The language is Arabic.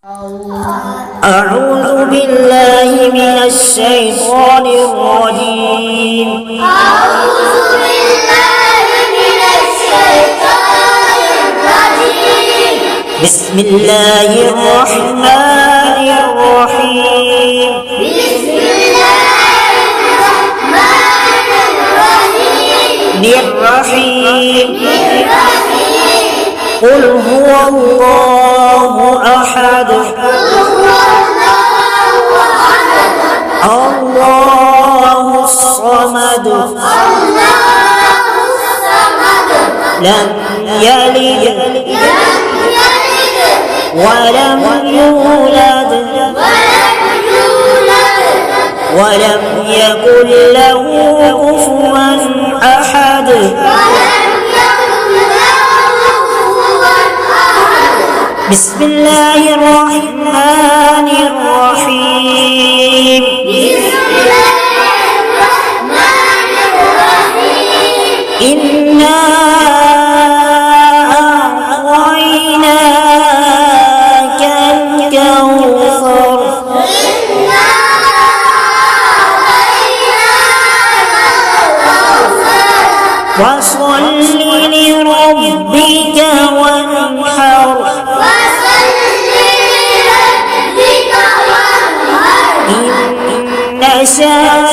أعوذ بالله من الشيطان الرجيم. أعوذ بالله من الشيطان الرجيم. بسم الله الرحمن الرحيم. بسم الله الرحمن الرحيم. قل هو الله أحد الله الصمد لم يلد ولم يولد ولم يكن له كفوا أحد. بسم الله الرحمن الرحيم. إنا أعطيناك الكوثر فصل لربك وانحر إن شانئك